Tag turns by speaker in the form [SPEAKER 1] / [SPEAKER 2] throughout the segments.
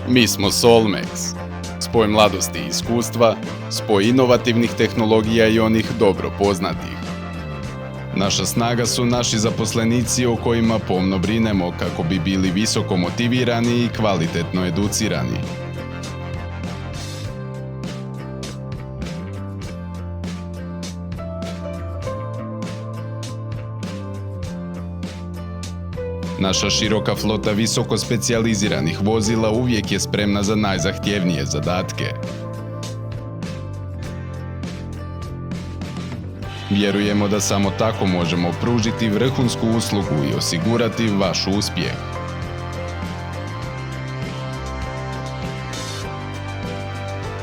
[SPEAKER 1] Mi smo Solmex. Spoj mladosti i iskustva, spoj inovativnih tehnologija i onih dobro poznatih. Naša snaga su naši zaposlenici o kojima pomno brinemo kako bi bili visoko motivirani i kvalitetno educirani. Naša široka flota visoko specijaliziranih vozila uvijek je spremna za najzahtjevnije zadatke. Vjerujemo da samo tako možemo pružiti vrhunsku uslugu i osigurati vaš uspjeh.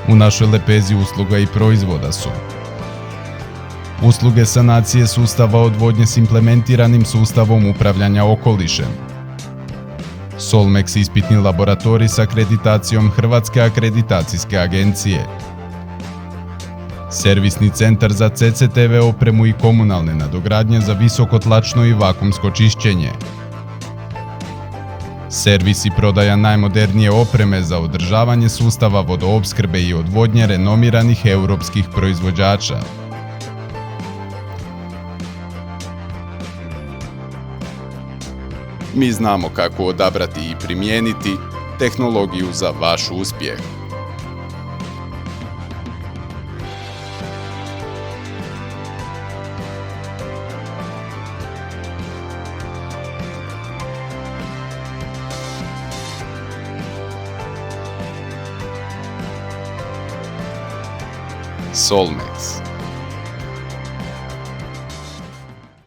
[SPEAKER 1] U našoj lepezi usluga i proizvoda su usluge sanacije sustava odvodnje s implementiranim sustavom upravljanja okolišem, Solmex ispitni laboratorij s akreditacijom Hrvatske akreditacijske agencije, servisni centar za CCTV opremu i komunalne nadogradnje za visokotlačno i vakuumsko čišćenje, servis i prodaja najmodernije opreme za održavanje sustava vodoopskrbe i odvodnje renomiranih europskih proizvođača. Mi znamo kako odabrati i primijeniti tehnologiju za vaš uspjeh. Solmex.